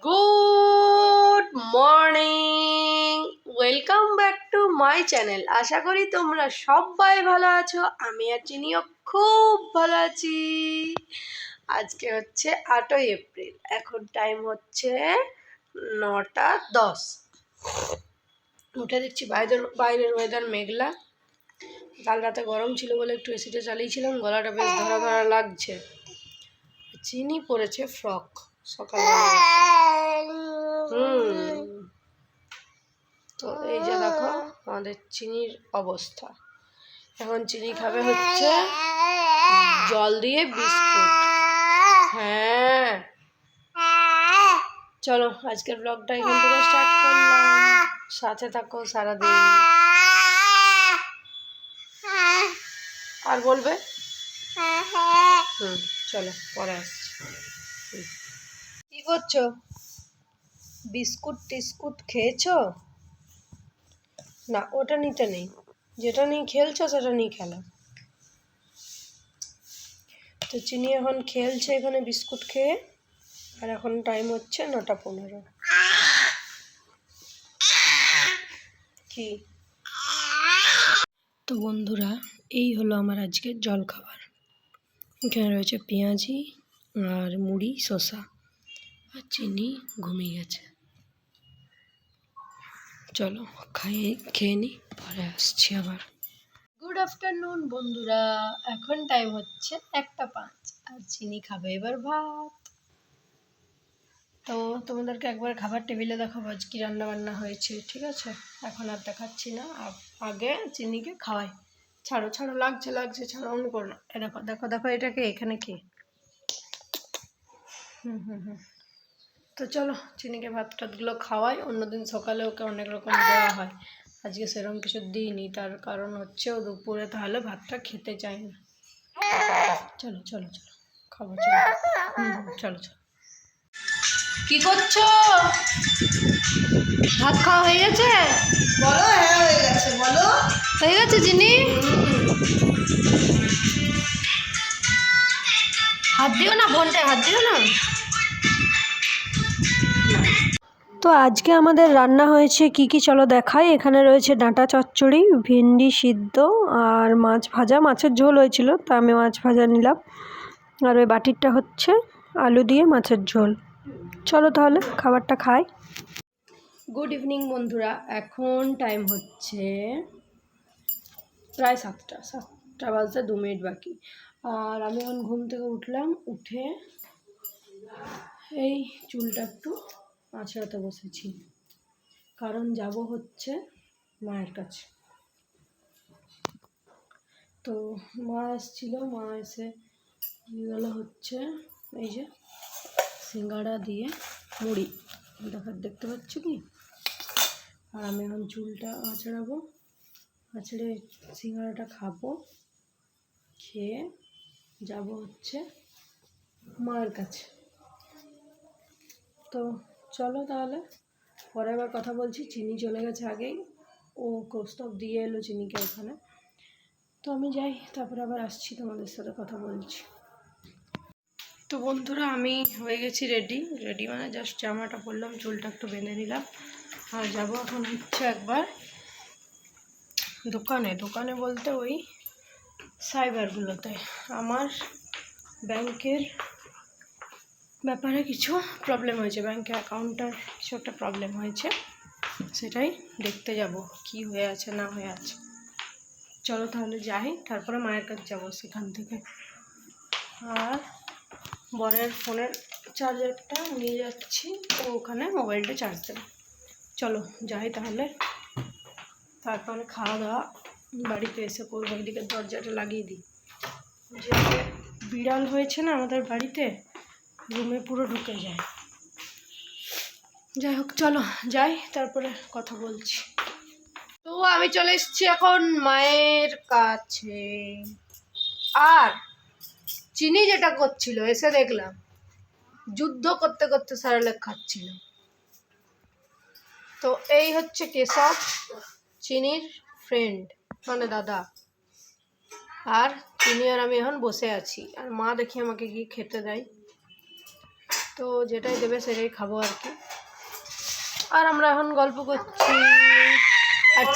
Good morning, welcome back to my channel. আশা করি তোমরা সবাই ভালো আছো। আমি আর চিনিও খুব ভালো আছি। আজকে হচ্ছে 8ই এপ্রিল, এখন টাইম হচ্ছে 9:10। উঠে দেখছি বাইরের ওয়েদার মেঘলা। কাল রাতে গরম ছিল বলে একটু এসিটা চালিয়েছিলাম, গলাটা বেশ ধরা ধরা লাগছে। চিনি পরেছে ফ্রক সকালবেলা। তো এই যে দেখো আমাদের চিনির অবস্থা। এখন চিনি খাবে হচ্ছে জল দিয়ে বিস্কুট। হ্যাঁ, চলো আজকের ব্লগটা এখান থেকে স্টার্ট করলাম। সাথে থাকো সারাদিন। আর বলবে? চলো পরে আসছি। কি করছো? বিস্কুট টিস্কুট খেয়েছো? না, ওটা নিতে নেই। যেটা নিয়ে খেলছো সেটা নিয়ে খেলো। তো চিনি এখন খেলছে এখানে বিস্কুট খেয়ে। আর এখন টাইম হচ্ছে 9:15। কি? তো বন্ধুরা, এই হলো আমার আজকের জলখাবার। এখানে রয়েছে পেঁয়াজি আর মুড়ি শসা। আর চিনি ঘুমিয়ে গেছে। চলো খেয়ে নিই, পরে আসছি আবার। গুড আফটারনুন বন্ধুরা, এখন টাইম হচ্ছে 1:05 আর চিনি খাবে এবার ভাত। তো তোমাদেরকে একবার খাবার টেবিলে দেখাবো আজ কি রান্না বান্না হয়েছে, ঠিক আছে? এখন আর দেখাচ্ছি না, আগে চিনিকে খাওয়াই। ছাড়ো ছাড়ো, লাগছে লাগছে, ছাড়ো, অন্য করো না। দেখো দেখো দেখো, এটাকে এখানে কে? তো চলো চিনিকে ভাত টাতগুলো খাওয়াই। অন্যদিন সকালে ওকে অনেক রকম দেওয়া হয়, আজকে সেরকম কিছু দিইনি। তার কারণ হচ্ছে ও দুপুরে তাহলে ভাতটা খেতে চায় না। চলো চলো চলো খাবো, চলো। চলো চলো। কি করছো? ভাত খাওয়া হয়ে গেছে? বলো। হ্যাঁ হয়ে গেছে। বলো। হয়ে গেছে চিনি? হাত দিও না, বোনটায় হাত দিও না। তো আজকে আমাদের রান্না হয়েছে কি কি চলো দেখাই। এখানে রয়েছে ডাঁটা চচ্চড়ি, ভেন্ডি সিদ্ধ আর মাছ ভাজা। মাছের ঝোল হয়েছিল, তা আমি মাছ ভাজা নিলাম। আর ওই বাটিরটা হচ্ছে আলু দিয়ে মাছের ঝোল। চলো তাহলে খাবারটা খাই। গুড ইভিনিং বন্ধুরা, এখন টাইম হচ্ছে প্রায় 7টা বাজতে 2 মিনিট বাকি। আর আমি এখন ঘুম থেকে উঠলাম, উঠে এই চুলটা একটু আঁচড়াতে বসেছি, কারণ যাব হচ্ছে মায়ের কাছে। তো মা এসেছিল, মা এসে গেলো হচ্ছে এই যে সিঙ্গাড়া দিয়ে মুড়ি, দেখতে পাচ্ছ কি? আর আমি এখন চুলটা আঁচড়াবো, আঁচড়ে সিঙ্গাড়াটা খাবো, খেয়ে যাব হচ্ছে মায়ের কাছে। তো চলো তাহলে পরে আবার কথা বলছি। চিনি চলে গেছে আগেই, ও কৌস্তব দিয়ে এলো চিনিকে ওখানে। তো আমি যাই, তারপরে আবার আসছি, তোমাদের সাথে কথা বলছি। তো বন্ধুরা, আমি হয়ে গেছি রেডি মানে জাস্ট জামাটা পরলাম, চুলটা একটু বেঁধে নিলাম। আর যাবো এখন হচ্ছে একবার দোকানে বলতে ওই সাইবারগুলোতে। আমার ব্যাংকের ব্যাপারে কিছু প্রবলেম হয়েছে, ব্যাংকে অ্যাকাউন্টটার কিছু একটা প্রবলেম হয়েছে, সেটাই দেখতে যাব কি হয়ে আছে না হয়ে আছে। চলো তাহলে যাই, তারপরে মায়ের কাছে যাবো সেখান থেকে। আর বরের ফোনের চার্জারটা নিয়ে যাচ্ছি, ও ওখানে মোবাইলটা চার্জ দেবে। চলো যাই তাহলে, তারপরে খাওয়া দাওয়া বাড়িতে এসে করবো। এদিকে দরজাটা লাগিয়ে দিই, যে বিড়াল হয়েছে না আমাদের বাড়িতে, রুমে পুরো ঢুকে যায়। যাই হোক চলো যাই, তারপরে কথা বলছি। তো আমি চলে এসেছি এখন মায়ের কাছে। আর চিনি যেটা করছিল, এসে দেখলাম যুদ্ধ করতে করতে সারালেক খাচ্ছিল। তো এই হচ্ছে কেশব, চিনির ফ্রেন্ড মানে দাদা। আর চিনি আর আমি এখন বসে আছি, আর মা দেখি আমাকে কি খেতে দেয়। তো যেটাই দেবে সেটাই খাবো আর কি। আর আমরা এখন গল্প করছি। আর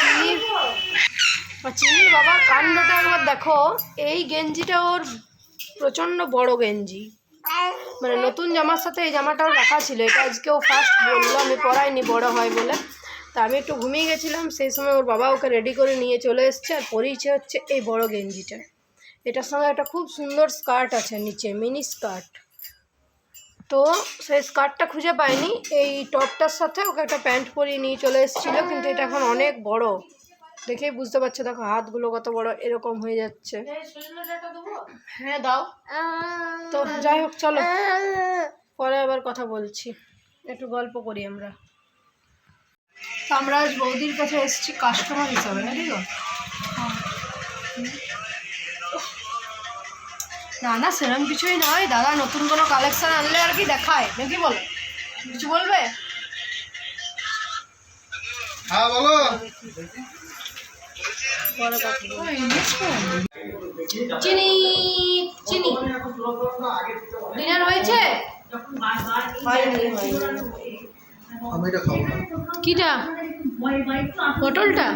চিনির বাবার কাণ্ডটা একবার দেখো। এই গেঞ্জিটা ওর প্রচণ্ড বড় গেঞ্জি, মানে নতুন জামার সাথে এই জামাটাও রাখা ছিল। এটা আজকেও ফার্স্ট বললো, আমি পরাইনি বড় হয় বলে। তা আমি একটু ঘুমিয়ে গেছিলাম, সেই সময় ওর বাবা ওকে রেডি করে নিয়ে চলে এসছে আর পরিয়েছে হচ্ছে এই বড় গেঞ্জিটা। এটার সঙ্গে একটা খুব সুন্দর স্কার্ট আছে নিচে, মিনি স্কার্ট। তো সেই স্কার্টটা খুঁজে পাইনি, এই টপটার সাথে ওকে একটা প্যান্ট পরিয়ে নিয়ে চলে এসেছিলো, কিন্তু এটা এখন অনেক বড়, দেখেই বুঝতে পারছো। দেখো হাতগুলো কত বড় এরকম হয়ে যাচ্ছে। হ্যাঁ দাও। তো যাই হোক, চলো পরে আবার কথা বলছি, একটু গল্প করি আমরা। তো আমরা আজ বৌদির কাছে এসেছি কাস্টমার হিসাবে, নাকি গো? না না, সেরকম কিছুই নয় দাদা, নতুন কোনো কালেকশন আনলে আর কি দেখায়, নাকি বলো? কিছু বলবে? হ্যাঁ বলো। চিনি চিনি ডিনার হয়েছে? আমি এটা খাবো না। কিটা? পটলটা?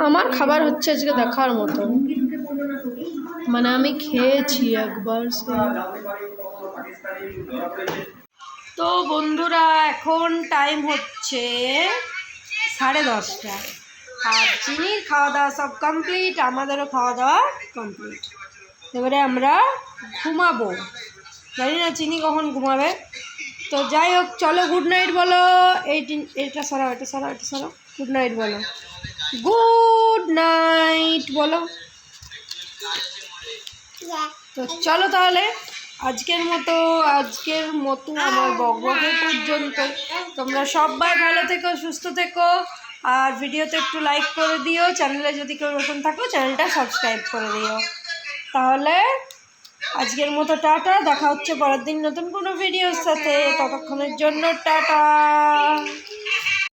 আমার খাবার হচ্ছে আজকে দেখার মতো, মানে আমি খেয়েছি একবার। তো বন্ধুরা, এখন টাইম হচ্ছে 10:30, আর চিনির খাওয়া দাওয়া সব কমপ্লিট, আমাদেরও খাওয়া দাওয়া কমপ্লিট। এবারে আমরা ঘুমাবো, জানি না চিনি কখন ঘুমাবে। তো যাই হোক, চলো গুড নাইট বলো। এটা সরাও, এটা সরাও, এটা সরাও। গুড নাইট বলো, গুড নাইট বলো। তো চলো তাহলে আজকের মতো আমার বকবকে পর্যন্ত। তোমরা সবাই ভালো থেকো, সুস্থ থেকো, আর ভিডিওতে একটু লাইক করে দিও। চ্যানেলে যদি কেউ নতুন থাকো চ্যানেলটা সাবস্ক্রাইব করে দিও। তাহলে আজকের মতো টাটা, দেখা হচ্ছে পরের দিন নতুন কোনো ভিডিওর সাথে। ততক্ষণের জন্য টাটা।